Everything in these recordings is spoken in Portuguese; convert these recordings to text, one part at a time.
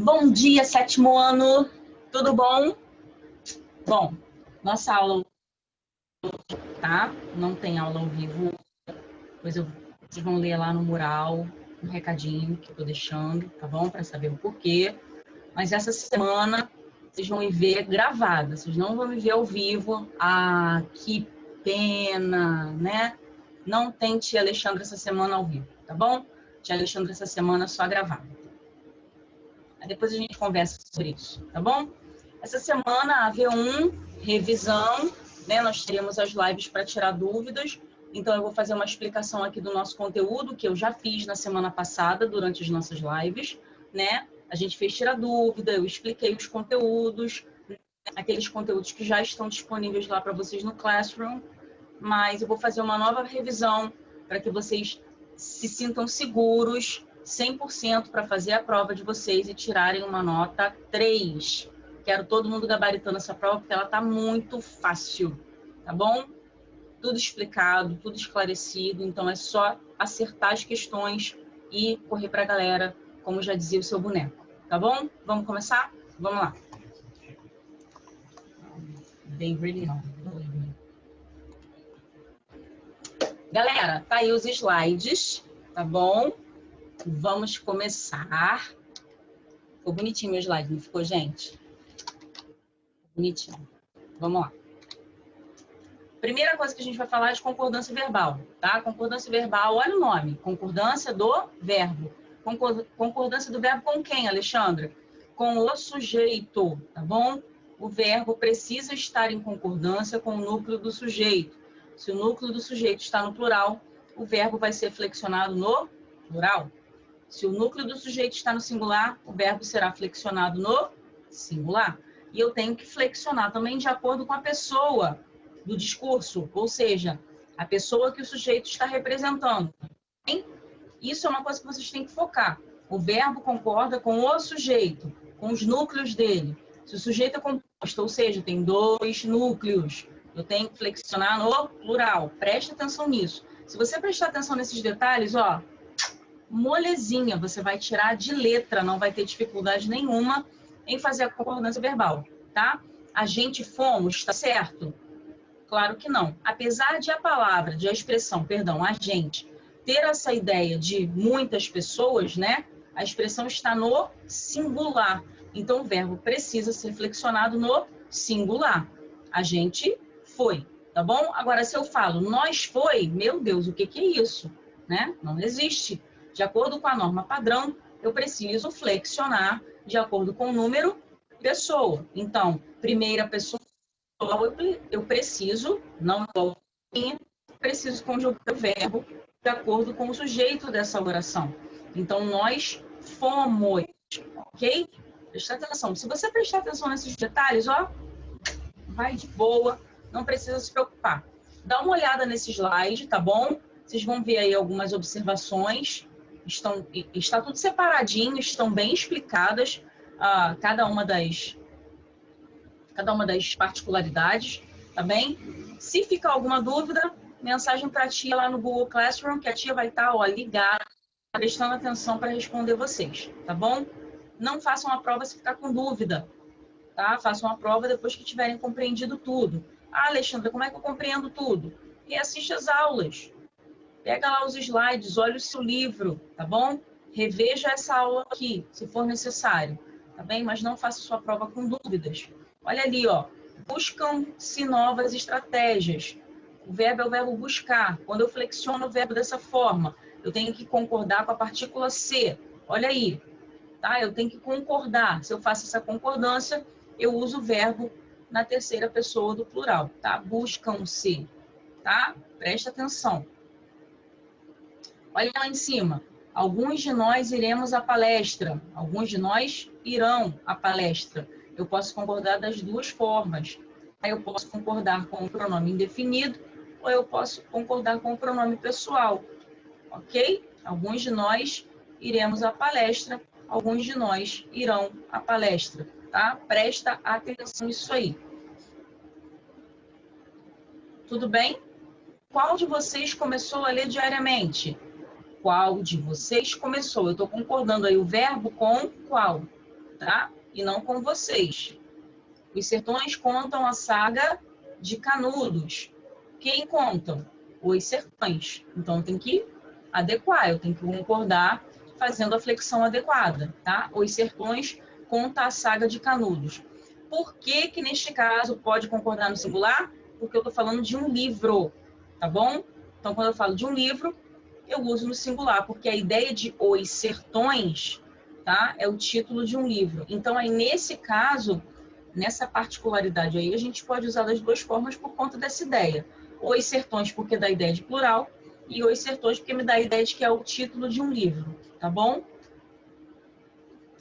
Bom dia, sétimo ano, tudo bom? Bom, nossa aula, tá? Não tem aula ao vivo, pois vocês vão ler lá no mural um recadinho que eu tô deixando, tá bom? Para saber o porquê. Mas essa semana vocês vão me ver gravada, vocês não vão me ver ao vivo. Ah, que pena, né? Não tem tia Alexandra essa semana ao vivo, tá bom? Tia Alexandra essa semana só gravada. Aí depois a gente conversa sobre isso, tá bom? Essa semana, a V1, revisão, né? Nós teremos as lives para tirar dúvidas. Então, eu vou fazer uma explicação aqui do nosso conteúdo, que eu já fiz na semana passada, durante as nossas lives, né? A gente fez tirar dúvida, eu expliquei os conteúdos, aqueles conteúdos que já estão disponíveis lá para vocês no Classroom, mas eu vou fazer uma nova revisão para que vocês se sintam seguros 100% para fazer a prova de vocês e tirarem uma nota 3. Quero todo mundo gabaritando essa prova, porque ela está muito fácil, tá bom? Tudo explicado, tudo esclarecido, então é só acertar as questões e correr para a galera, como já dizia o seu boneco, tá bom? Vamos começar? Vamos lá. Bem really não. Galera, tá aí os slides, tá bom? Vamos começar. Ficou bonitinho meu slide, não ficou, gente? Bonitinho. Vamos lá. Primeira coisa que a gente vai falar é de concordância verbal, tá? Concordância verbal, olha o nome. Concordância do verbo. Concordância do verbo com quem, Alexandra? Com o sujeito, tá bom? O verbo precisa estar em concordância com o núcleo do sujeito. Se o núcleo do sujeito está no plural, o verbo vai ser flexionado no plural. Se o núcleo do sujeito está no singular, o verbo será flexionado no singular. E eu tenho que flexionar também de acordo com a pessoa do discurso, ou seja, a pessoa que o sujeito está representando. Isso é uma coisa que vocês têm que focar. O verbo concorda com o sujeito, com os núcleos dele. Se o sujeito é composto, ou seja, tem dois núcleos, eu tenho que flexionar no plural. Preste atenção nisso. Se você prestar atenção nesses detalhes, ó, molezinha, você vai tirar de letra, não vai ter dificuldade nenhuma em fazer a concordância verbal, tá? A gente fomos, tá certo? Claro que não. Apesar de a expressão, perdão, a gente, ter essa ideia de muitas pessoas, né? A expressão está no singular. Então, o verbo precisa ser flexionado no singular. A gente foi, tá bom? Agora, se eu falo nós foi, meu Deus, o que é isso? Né? Não existe. De acordo com a norma padrão, eu preciso flexionar de acordo com o número pessoa. Então, primeira pessoa, eu preciso, não preciso conjugar o verbo de acordo com o sujeito dessa oração. Então, nós fomos, ok? Presta atenção. Se você prestar atenção nesses detalhes, ó, vai de boa, não precisa se preocupar. Dá uma olhada nesse slide, tá bom? Vocês vão ver aí algumas observações. Está tudo separadinho, estão bem explicadas cada uma das particularidades, tá bem? Se ficar alguma dúvida, mensagem para a tia lá no Google Classroom, que a tia vai estar ligada, prestando atenção para responder vocês, tá bom? Não façam a prova se ficar com dúvida, tá? Façam a prova depois que tiverem compreendido tudo. Ah, Alexandra, como é que eu compreendo tudo? E assiste as aulas. Pega lá os slides, olha o seu livro, tá bom? Reveja essa aula aqui, se for necessário, tá bem? Mas não faça sua prova com dúvidas. Olha ali, ó. Buscam-se novas estratégias. O verbo é o verbo buscar. Quando eu flexiono o verbo dessa forma, eu tenho que concordar com a partícula ser. Olha aí, tá? Eu tenho que concordar. Se eu faço essa concordância, eu uso o verbo na terceira pessoa do plural, tá? Buscam-se, tá? Presta atenção. Olha lá em cima. Alguns de nós iremos à palestra. Alguns de nós irão à palestra. Eu posso concordar das duas formas. Aí eu posso concordar com o pronome indefinido ou eu posso concordar com o pronome pessoal. Ok? Alguns de nós iremos à palestra. Alguns de nós irão à palestra. Tá? Presta atenção nisso aí. Tudo bem? Qual de vocês começou a ler diariamente? Qual de vocês começou? Eu estou concordando aí o verbo com qual? tá? E não com vocês. Os Sertões contam a saga de Canudos. Quem contam? Os Sertões. Então, tem que adequar, eu tenho que concordar fazendo a flexão adequada, tá? Os Sertões conta a saga de Canudos. Por que que, neste caso, pode concordar no singular? Porque eu estou falando de um livro, tá bom? Então, quando eu falo de um livro, eu uso no singular, porque a ideia de Os Sertões, tá? É o título de um livro. Então, aí, nesse caso, nessa particularidade aí, a gente pode usar das duas formas por conta dessa ideia. Os Sertões, porque dá a ideia de plural, e Os Sertões, porque me dá a ideia de que é o título de um livro, tá bom?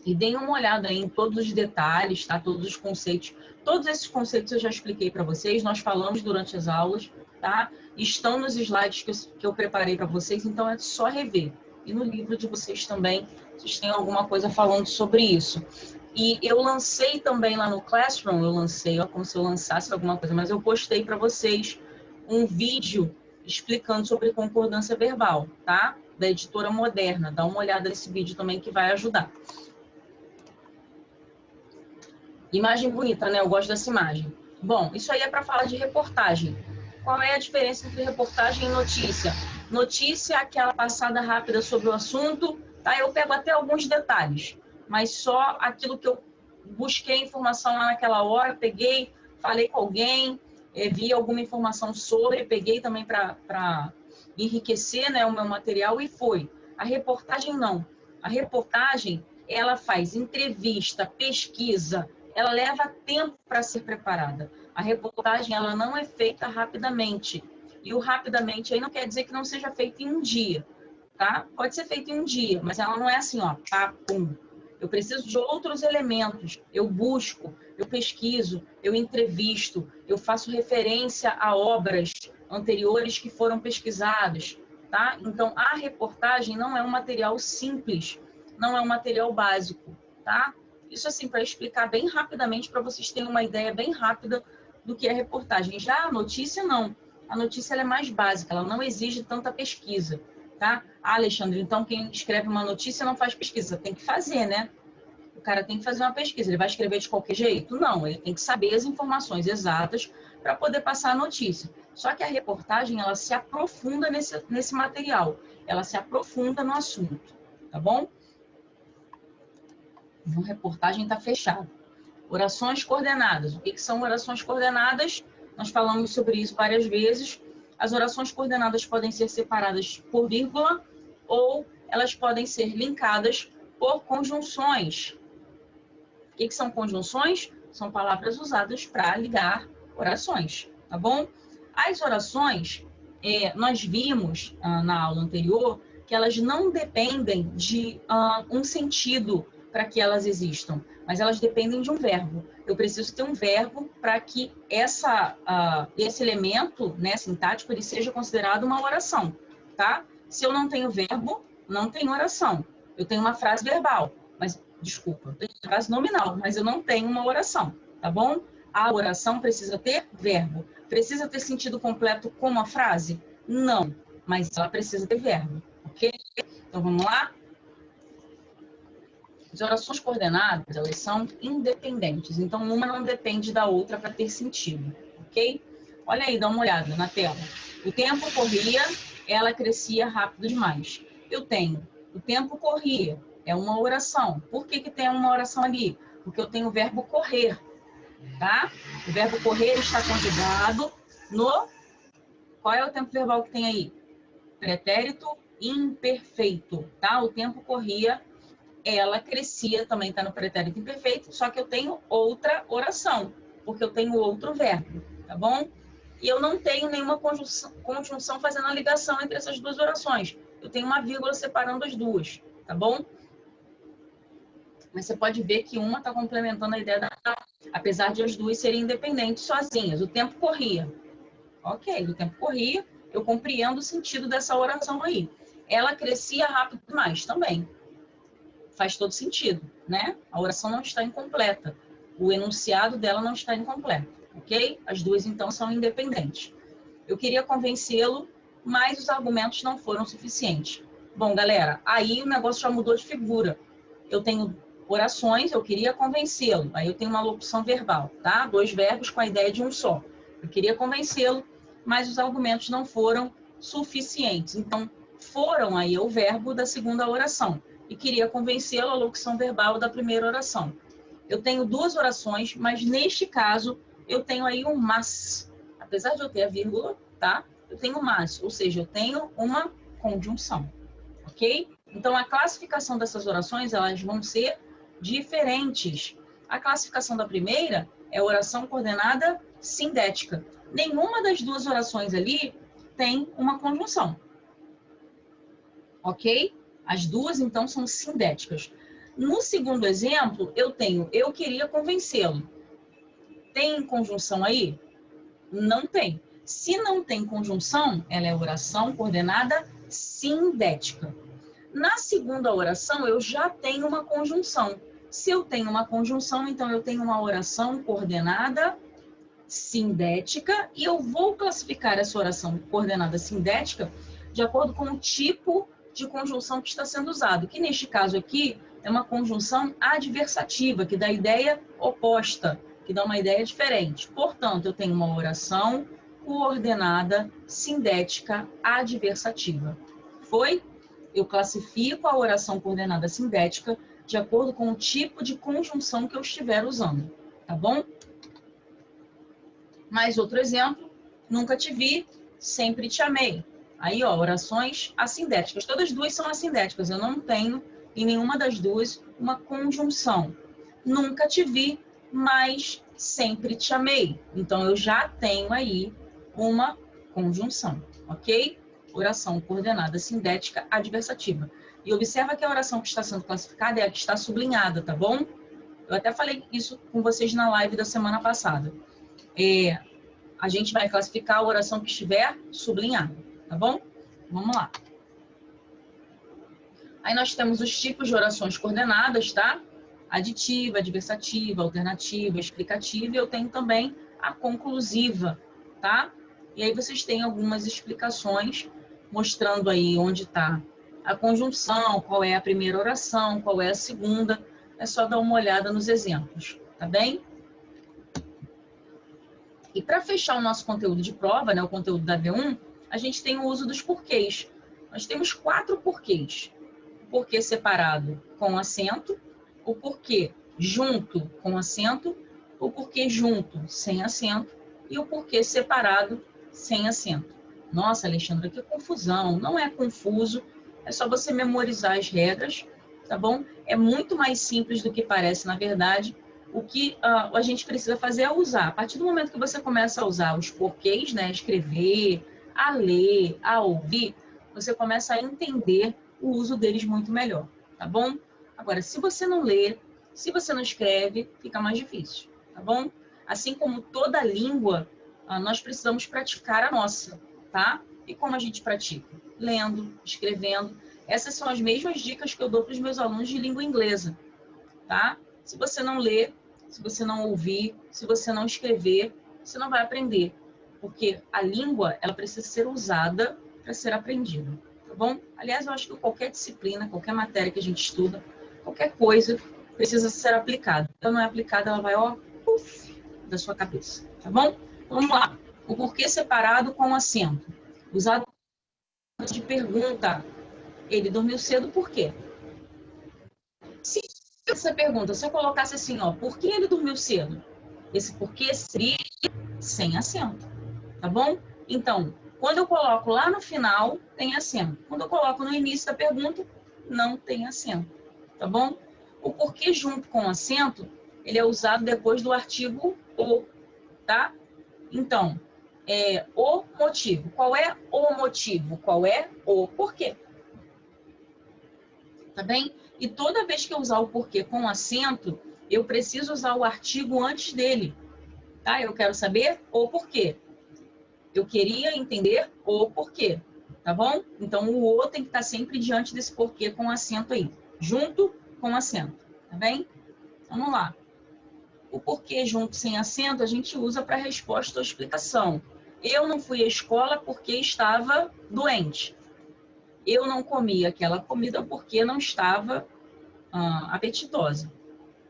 E deem uma olhada aí em todos os detalhes, tá? Todos os conceitos. Todos esses conceitos eu já expliquei para vocês, nós falamos durante as aulas, tá? Estão nos slides que eu preparei para vocês, então é só rever. E no livro de vocês também, vocês têm alguma coisa falando sobre isso. E eu lancei também lá no Classroom, eu lancei, ó, como se eu lançasse alguma coisa, mas eu postei para vocês um vídeo explicando sobre concordância verbal, tá? Da Editora Moderna. Dá uma olhada nesse vídeo também que vai ajudar. Imagem bonita, né? Eu gosto dessa imagem. Bom, isso aí é para falar de reportagem. Qual é a diferença entre reportagem e notícia? Notícia é aquela passada rápida sobre o assunto, tá? Eu pego até alguns detalhes, mas só aquilo que eu busquei informação lá naquela hora, peguei, falei com alguém, vi alguma informação sobre, peguei também para enriquecer, né, o meu material e foi. A reportagem não. A reportagem, ela faz entrevista, pesquisa, ela leva tempo para ser preparada. A reportagem, ela não é feita rapidamente. E o rapidamente aí não quer dizer que não seja feito em um dia, tá? Pode ser feito em um dia, mas ela não é assim, ó, pá, pum. Eu preciso de outros elementos. Eu busco, eu pesquiso, eu entrevisto, eu faço referência a obras anteriores que foram pesquisadas, tá? Então, a reportagem não é um material simples, não é um material básico, tá? Isso assim, para explicar bem rapidamente, para vocês terem uma ideia bem rápida do que é reportagem. Já a notícia, não. A notícia ela é mais básica, ela não exige tanta pesquisa, tá? Ah, Alexandre, então quem escreve uma notícia não faz pesquisa. Tem que fazer, né? O cara tem que fazer uma pesquisa. Ele vai escrever de qualquer jeito? Não, ele tem que saber as informações exatas para poder passar a notícia. Só que a reportagem, ela se aprofunda nesse material. Ela se aprofunda no assunto, tá bom? Uma reportagem está fechada. Orações coordenadas. O que são orações coordenadas? Nós falamos sobre isso várias vezes. As orações coordenadas podem ser separadas por vírgula ou elas podem ser linkadas por conjunções. O que são conjunções? São palavras usadas para ligar orações, tá bom? As orações, nós vimos na aula anterior que elas não dependem de um sentido para que elas existam, mas elas dependem de um verbo. Eu preciso ter um verbo para que esse elemento, né, sintático, ele seja considerado uma oração, tá? Se eu não tenho verbo, não tenho oração. Eu tenho uma frase verbal, mas, desculpa, eu tenho uma frase nominal, mas eu não tenho uma oração, tá bom? A oração precisa ter verbo. Precisa ter sentido completo como a frase? Não, mas ela precisa ter verbo, ok? Então, vamos lá? As orações coordenadas, elas são independentes. Então, uma não depende da outra para ter sentido, ok? Olha aí, dá uma olhada na tela. O tempo corria, ela crescia rápido demais. Eu tenho, o tempo corria, é uma oração. Por que tem uma oração ali? Porque eu tenho o verbo correr, tá? O verbo correr está conjugado no... Qual é o tempo verbal que tem aí? Pretérito imperfeito, tá? O tempo corria, ela crescia, também está no pretérito imperfeito, só que eu tenho outra oração, porque eu tenho outro verbo, tá bom? E eu não tenho nenhuma conjunção fazendo a ligação entre essas duas orações. Eu tenho uma vírgula separando as duas, tá bom? Mas você pode ver que uma está complementando a ideia apesar de as duas serem independentes sozinhas. O tempo corria. Ok, o tempo corria, eu compreendo o sentido dessa oração aí. Ela crescia rápido demais também. Faz todo sentido, né? A oração não está incompleta. O enunciado dela não está incompleto, ok? As duas, então, são independentes. Eu queria convencê-lo, mas os argumentos não foram suficientes. Bom, galera, aí o negócio já mudou de figura. Eu tenho orações, eu queria convencê-lo. Aí eu tenho uma locução verbal, tá? 2 verbos com a ideia de um só. Eu queria convencê-lo, mas os argumentos não foram suficientes. Então, foram aí o verbo da segunda oração. E queria convencê-lo, a locução verbal da primeira oração. Eu tenho 2 orações, mas neste caso, eu tenho aí um mas. Apesar de eu ter a vírgula, tá? Eu tenho mas, ou seja, eu tenho uma conjunção, ok? Então, a classificação dessas orações, elas vão ser diferentes. A classificação da primeira é oração coordenada sindética. Nenhuma das 2 orações ali tem uma conjunção, ok? As 2, então, são sindéticas. No segundo exemplo, eu tenho eu queria convencê-lo. Tem conjunção aí? Não tem. Se não tem conjunção, ela é oração coordenada sindética. Na segunda oração, eu já tenho uma conjunção. Se eu tenho uma conjunção, então eu tenho uma oração coordenada sindética e eu vou classificar essa oração coordenada sindética de acordo com o tipo de conjunção que está sendo usado, que neste caso aqui é uma conjunção adversativa, que dá ideia oposta, que dá uma ideia diferente. Portanto, eu tenho uma oração coordenada sindética adversativa. Foi? Eu classifico a oração coordenada sindética de acordo com o tipo de conjunção que eu estiver usando, tá bom? Mais outro exemplo, nunca te vi, sempre te amei. Aí, ó, orações assindéticas. Todas as 2 são assindéticas. Eu não tenho em nenhuma das 2 uma conjunção. Nunca te vi, mas sempre te amei. Então, eu já tenho aí uma conjunção, ok? Oração coordenada sindética adversativa. E observa que a oração que está sendo classificada é a que está sublinhada, tá bom? Eu até falei isso com vocês na live da semana passada. A gente vai classificar a oração que estiver sublinhada, tá bom? Vamos lá. Aí nós temos os tipos de orações coordenadas, tá? Aditiva, adversativa, alternativa, explicativa, e eu tenho também a conclusiva, tá? E aí vocês têm algumas explicações mostrando aí onde está a conjunção, qual é a primeira oração, qual é a segunda. É só dar uma olhada nos exemplos, tá bem? E para fechar o nosso conteúdo de prova, né, o conteúdo da V1, a gente tem o uso dos porquês. Nós temos 4 porquês. O porquê separado com acento, o porquê junto com acento, o porquê junto sem acento e o porquê separado sem acento. Nossa, Alexandra, que confusão. Não é confuso, é só você memorizar as regras, tá bom? É muito mais simples do que parece, na verdade. O que a gente precisa fazer é usar. A partir do momento que você começa a usar os porquês, né, escrever, a ler, a ouvir, você começa a entender o uso deles muito melhor, tá bom? Agora, se você não lê, se você não escreve, fica mais difícil, tá bom? Assim como toda língua, nós precisamos praticar a nossa, tá? E como a gente pratica? Lendo, escrevendo. Essas são as mesmas dicas que eu dou para os meus alunos de língua inglesa, tá? Se você não ler, se você não ouvir, se você não escrever, você não vai aprender. Porque a língua, ela precisa ser usada para ser aprendida, tá bom? Aliás, eu acho que qualquer disciplina, qualquer matéria que a gente estuda, qualquer coisa precisa ser aplicada. Então, não é aplicada, ela vai, ó, puff, da sua cabeça, tá bom? Então, vamos lá. O porquê separado com acento. Usado de pergunta. Ele dormiu cedo por quê? Se essa pergunta, se eu colocasse assim, ó, por que ele dormiu cedo? Esse porquê seria sem acento, tá bom? Então, quando eu coloco lá no final, tem acento. Quando eu coloco no início da pergunta, não tem acento, tá bom? O porquê junto com acento, ele é usado depois do artigo o, tá? Então, o motivo. Qual é o motivo? Qual é o porquê? Tá bem? E toda vez que eu usar o porquê com acento, eu preciso usar o artigo antes dele, tá? Eu quero saber o porquê. Eu queria entender o porquê, tá bom? Então, o tem que estar sempre diante desse porquê com acento aí, junto com acento, tá bem? Vamos lá. O porquê junto sem acento, a gente usa para resposta ou explicação. Eu não fui à escola porque estava doente. Eu não comi aquela comida porque não estava apetitosa.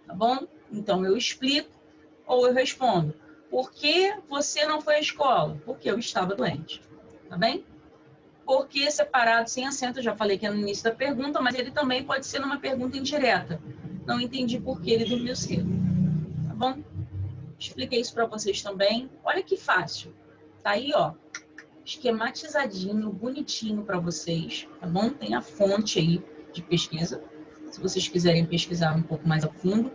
tá bom? Então, eu explico ou eu respondo. Por que você não foi à escola? Porque eu estava doente, tá bem? Por que separado sem acento? Eu já falei que é no início da pergunta, mas ele também pode ser numa pergunta indireta. Não entendi por que ele dormiu cedo, tá bom? Expliquei isso para vocês também. Olha que fácil. Tá aí, ó, esquematizadinho, bonitinho para vocês, tá bom? Tem a fonte aí de pesquisa, se vocês quiserem pesquisar um pouco mais a fundo.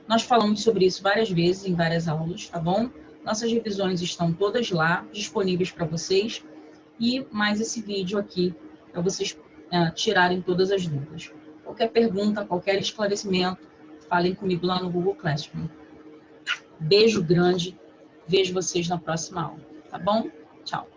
Nós falamos sobre isso várias vezes em várias aulas, tá bom? Nossas revisões estão todas lá, disponíveis para vocês. E mais esse vídeo aqui, para vocês tirarem todas as dúvidas. Qualquer pergunta, qualquer esclarecimento, falem comigo lá no Google Classroom. Beijo grande, vejo vocês na próxima aula, tá bom? Tchau.